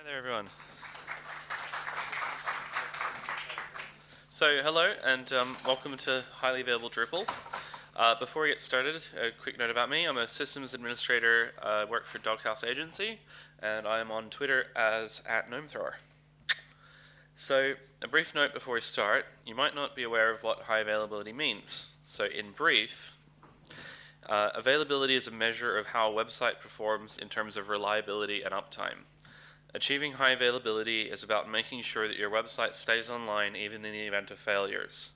Hi there, everyone. So, hello, and welcome to Highly Available Drupal. Before we get started, a quick note about me. I'm a systems administrator, work for Doghouse Agency, and I am on Twitter as @GnomeThrower. So, a brief note before we start. You might not be aware of what high availability means. So, in brief, availability is a measure of how a website performs in terms of reliability and uptime. Achieving high availability is about making sure that your website stays online even in the event of failures.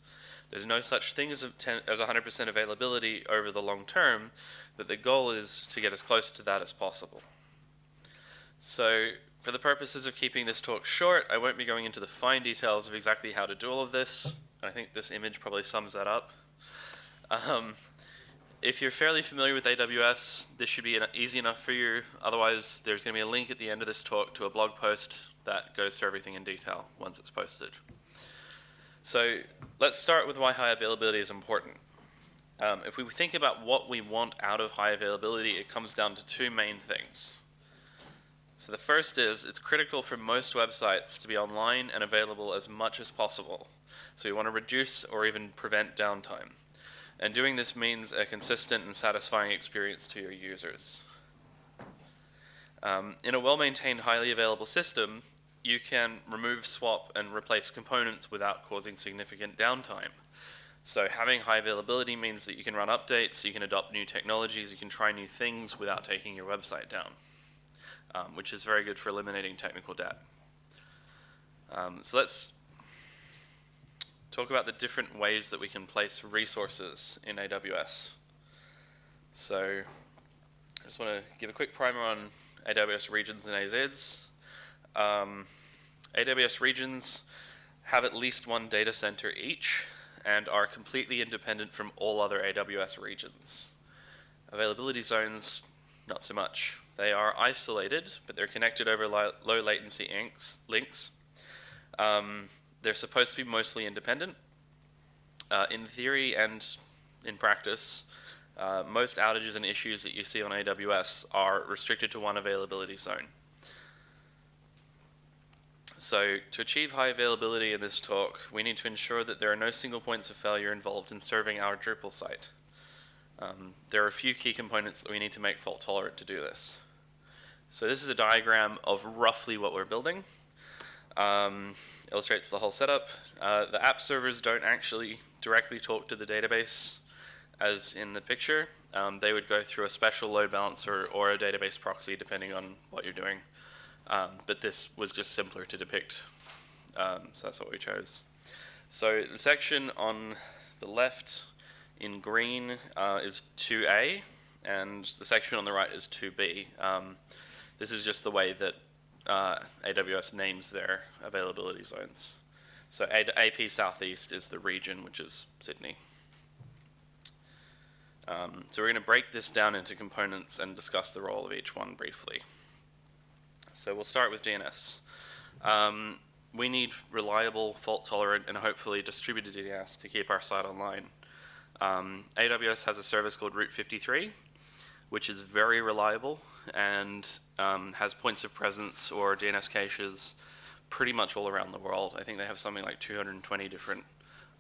There's no such thing as 100% availability over the long term, but the goal is to get as close to that as possible. So, for the purposes of keeping this talk short, I won't be going into the fine details of exactly how to do all of this. I think this image probably sums that up. If you're fairly familiar with AWS, this should be easy enough for you. Otherwise, there's going to be a link at the end of this talk to a blog post that goes through everything in detail once it's posted. So let's start with why high availability is important. If we think about what we want out of high availability, it comes down to two main things. So the first is, it's critical for most websites to be online and available as much as possible. So you want to reduce or even prevent downtime. And doing this means a consistent and satisfying experience to your users. In a well-maintained, highly available system, you can remove, swap, and replace components without causing significant downtime. So having high availability means that you can run updates, you can adopt new technologies, you can try new things without taking your website down, which is very good for eliminating technical debt. So let's talk about the different ways that we can place resources in AWS. So I just want to give a quick primer on AWS regions and AZs. AWS regions have at least one data center each and are completely independent from all other AWS regions. Availability zones, not so much. They are isolated, but they're connected over low latency links. They're supposed to be mostly independent. In theory and in practice, most outages and issues that you see on AWS are restricted to one availability zone. So to achieve high availability in this talk, we need to ensure that there are no single points of failure involved in serving our Drupal site. There are a few key components that we need to make fault tolerant to do this. So this is a diagram of roughly what we're building. Illustrates the whole setup. The app servers don't actually directly talk to the database as in the picture. They would go through a special load balancer or a database proxy depending on what you're doing. But this was just simpler to depict, so that's what we chose. So the section on the left in green is 2A, and the section on the right is 2B. This is just the way that AWS names their availability zones. So AP Southeast is the region, which is Sydney. So we're going to break this down into components and discuss the role of each one briefly. So we'll start with DNS. We need reliable, fault-tolerant, and hopefully distributed DNS to keep our site online. AWS has a service called Route 53, which is very reliable and has points of presence or DNS caches pretty much all around the world. I think they have something like 220 different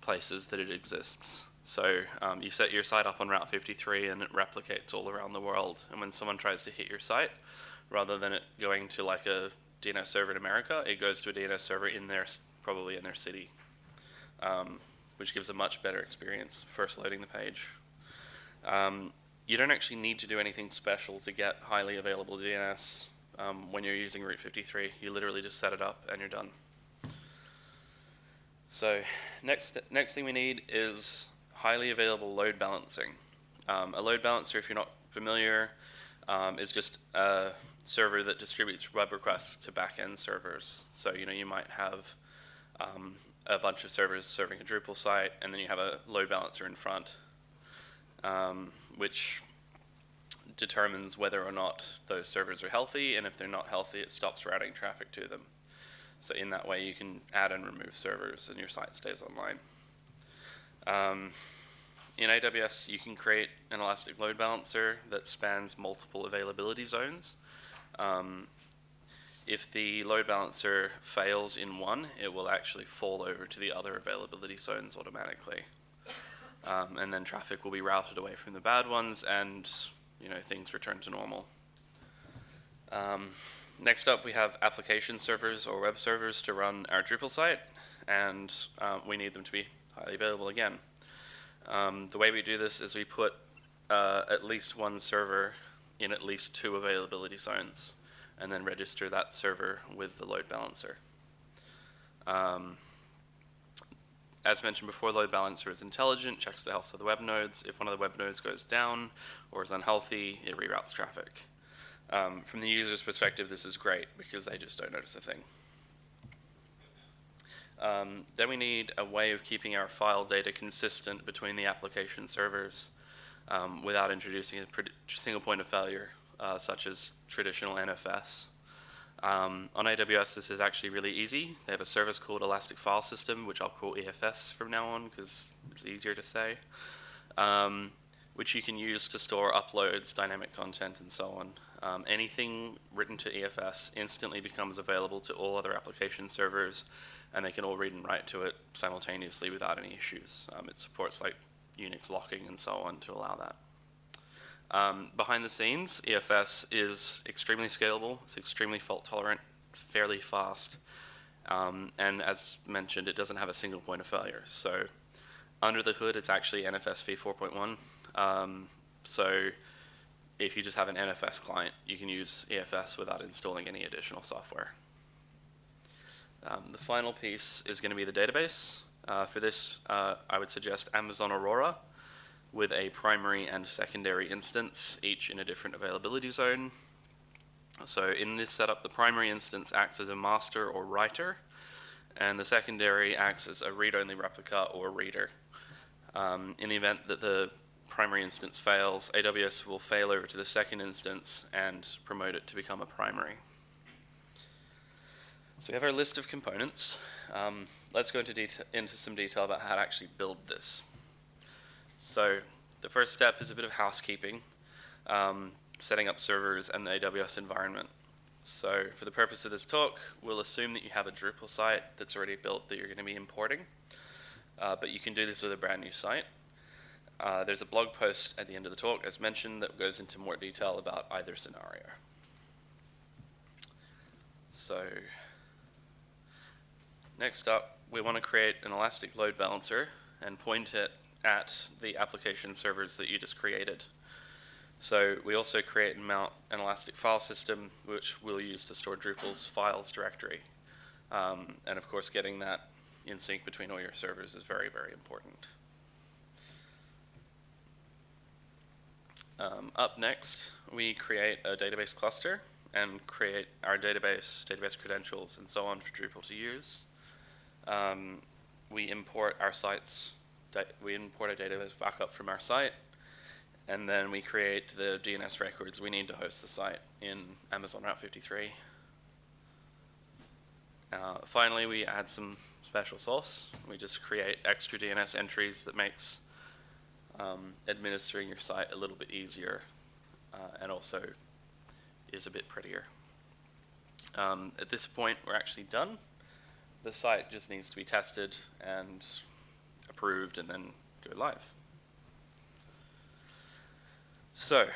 places that it exists. So you set your site up on Route 53 and it replicates all around the world. And when someone tries to hit your site, rather than it going to like a DNS server in America, it goes to a DNS server probably in their city, which gives a much better experience first loading the page. You don't actually need to do anything special to get highly available DNS when you're using Route 53. You literally just set it up and you're done. So next thing we need is highly available load balancing. A load balancer, if you're not familiar, is just a server that distributes web requests to back-end servers. So you might have a bunch of servers serving a Drupal site, and then you have a load balancer in front, which determines whether or not those servers are healthy, and if they're not healthy, it stops routing traffic to them. So in that way, you can add and remove servers, and your site stays online. In AWS, you can create an elastic load balancer that spans multiple availability zones. if the load balancer fails in one, it will actually fall over to the other availability zones automatically. And then traffic will be routed away from the bad ones, and things return to normal. Next up, we have application servers or web servers to run our Drupal site, and we need them to be highly available again. The way we do this is we put at least one server in at least 2 availability zones, and then register that server with the load balancer. As mentioned before, the load balancer is intelligent, checks the health of the web nodes. If one of the web nodes goes down or is unhealthy, it reroutes traffic. From the user's perspective, this is great because they just don't notice a thing. Then we need a way of keeping our file data consistent between the application servers without introducing a single point of failure, such as traditional NFS. On AWS, this is actually really easy. They have a service called Elastic File System, which I'll call EFS from now on because it's easier to say, which you can use to store uploads, dynamic content, and so on. Anything written to EFS instantly becomes available to all other application servers, and they can all read and write to it simultaneously without any issues. It supports like Unix locking and so on to allow that. Behind the scenes, EFS is extremely scalable, it's extremely fault tolerant, it's fairly fast, and as mentioned, it doesn't have a single point of failure. So under the hood, it's actually NFS v4.1. So if you just have an NFS client, you can use EFS without installing any additional software. The final piece is going to be the database. For this, I would suggest Amazon Aurora, with a primary and secondary instance, each in a different availability zone. So in this setup, the primary instance acts as a master or writer, and the secondary acts as a read-only replica or reader. In the event that the primary instance fails, AWS will fail over to the second instance and promote it to become a primary. So we have our list of components. Let's go into some detail about how to actually build this. So the first step is a bit of housekeeping, setting up servers and the AWS environment. So for the purpose of this talk, we'll assume that you have a Drupal site that's already built that you're going to be importing, but you can do this with a brand new site. There's a blog post at the end of the talk, as mentioned, that goes into more detail about either scenario. So next up, we want to create an Elastic Load Balancer and point it at the application servers that you just created. So we also create and mount an Elastic File System, which we'll use to store Drupal's files directory. And of course, getting that in sync between all your servers is very, very important. Up next, we create a database cluster and create our database credentials, and so on for Drupal to use. We import our sites. We import a database backup from our site, and then we create the DNS records we need to host the site in Amazon Route 53. Finally, we add some special sauce. We just create extra DNS entries that makes administering your site a little bit easier, and also is a bit prettier. At this point, we're actually done. The site just needs to be tested and approved and then go live. So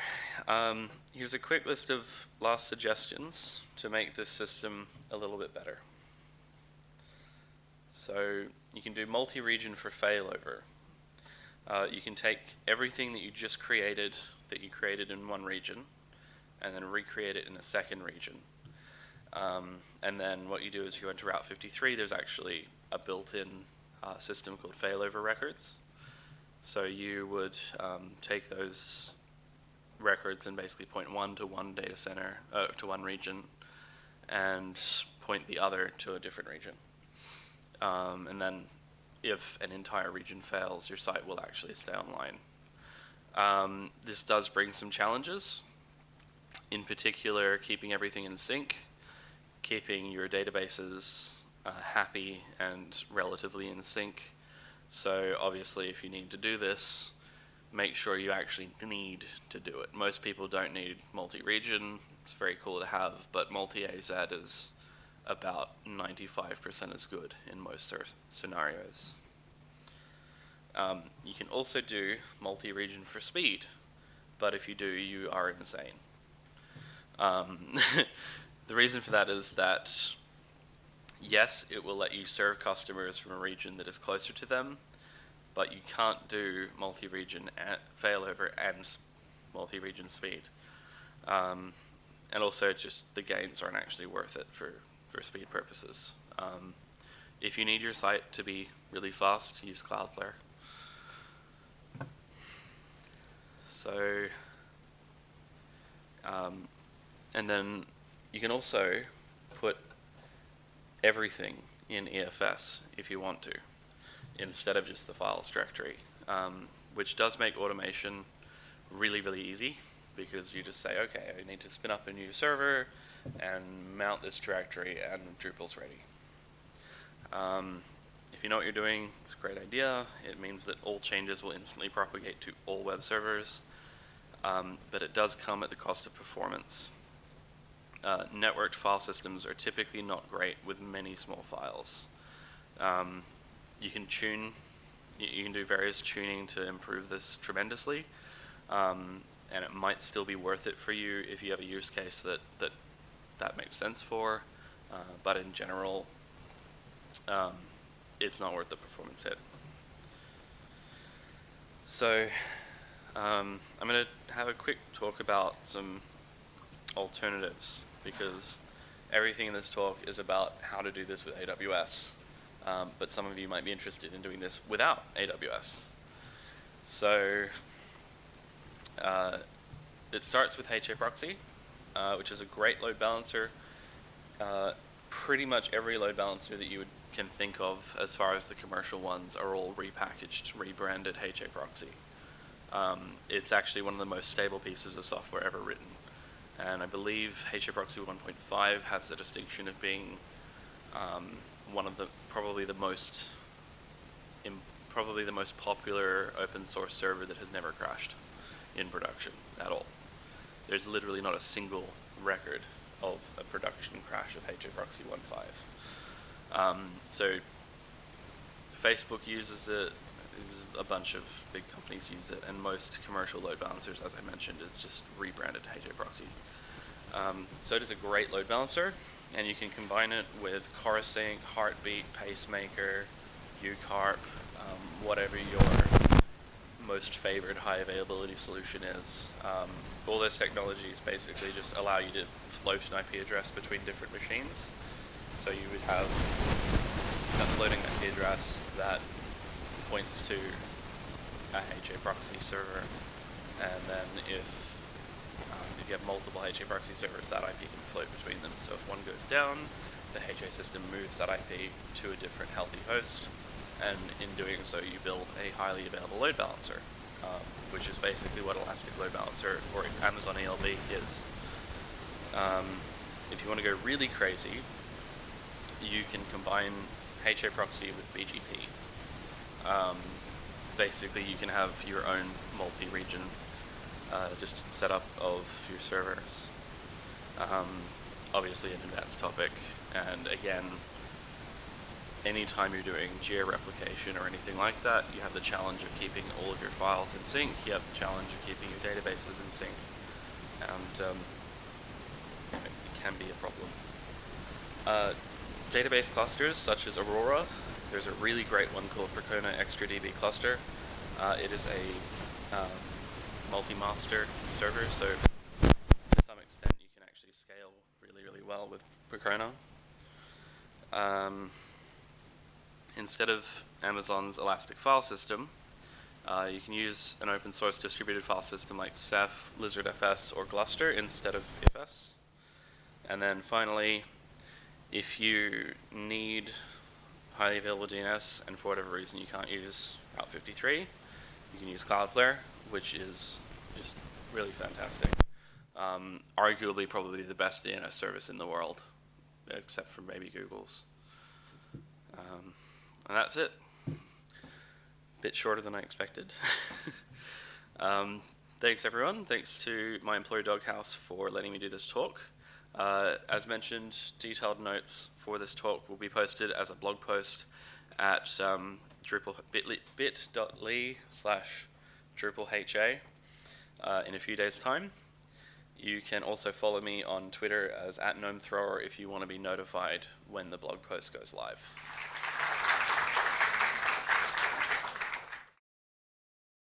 here's a quick list of last suggestions to make this system a little bit better. So you can do multi-region for failover. You can take everything that you just created, that you created in one region, and then recreate it in a second region. And then what you do is you go into Route 53, there's actually a built-in system called Failover records. So you would take those records and basically point one to one data center, to one region, and point the other to a different region. And then if an entire region fails, your site will actually stay online. This does bring some challenges, in particular keeping everything in sync, keeping your databases happy and relatively in sync. So obviously if you need to do this, make sure you actually need to do it. Most people don't need multi-region. It's very cool to have, but multi-AZ is about 95% as good in most scenarios. You can also do multi-region for speed, but if you do, you are insane. The reason for that is that, yes, it will let you serve customers from a region that is closer to them, but you can't do multi-region failover and multi-region speed. And also, just the gains aren't actually worth it for speed purposes. If you need your site to be really fast, use Cloudflare. So, and then you can also put everything in EFS if you want to, instead of just the files directory, which does make automation really, really easy, because you just say, okay, I need to spin up a new server and mount this directory, and Drupal's ready. If you know what you're doing, it's a great idea. It means that all changes will instantly propagate to all web servers, but it does come at the cost of performance. Networked file systems are typically not great with many small files. You can tune, you can do various tuning to improve this tremendously, and it might still be worth it for you if you have a use case that makes sense for, but in general, it's not worth the performance hit. So I'm going to have a quick talk about some alternatives, because everything in this talk is about how to do this with AWS, but some of you might be interested in doing this without AWS. So it starts with HAProxy, which is a great load balancer. Pretty much every load balancer that you can think of as far as the commercial ones are all repackaged, rebranded HAProxy. It's actually one of the most stable pieces of software ever written. And I believe HAProxy 1.5 has the distinction of being one of the probably the most popular open source server that has never crashed in production at all. There's literally not a single record of a production crash of HAProxy 1.5. So Facebook uses it. A bunch of big companies use it, and most commercial load balancers, as I mentioned, is just rebranded HAProxy. So it is a great load balancer, and you can combine it with Corusync, Heartbeat, Pacemaker, uCarp, whatever your most favored high availability solution is. All those technologies basically just allow you to float an IP address between different machines. So you would have a floating IP address that points to a HAProxy server, and then if you have multiple HAProxy servers, that IP can float between them. So if one goes down, the HA system moves that IP to a different healthy host, and in doing so you build a highly available load balancer, which is basically what Elastic Load Balancer or Amazon ELB is. If you want to go really crazy, you can combine HAProxy with BGP. Basically, you can have your own multi-region just setup of your servers. Obviously an advanced topic, and again, anytime you're doing geo-replication or anything like that, you have the challenge of keeping all of your files in sync, you have the challenge of keeping your databases in sync, and it can be a problem. Database clusters such as Aurora, there's a really great one called Percona ExtraDB cluster. It is a multi-master server, so to some extent you can actually scale really, really well with Percona. Instead of Amazon's Elastic File System, you can use an open source distributed file system like Ceph, LizardFS, or Gluster instead of FS. And then finally, if you need highly available DNS and for whatever reason you can't use Route 53, you can use Cloudflare, which is just really fantastic. Arguably probably the best DNS service in the world, except for maybe Google's. And that's it. Bit shorter than I expected. Thanks, everyone. Thanks to my employer Doghouse for letting me do this talk. As mentioned, detailed notes for this talk will be posted as a blog post at bit.ly/DrupalHA in a few days' time. You can also follow me on Twitter as @GnomeThrower if you want to be notified when the blog post goes live.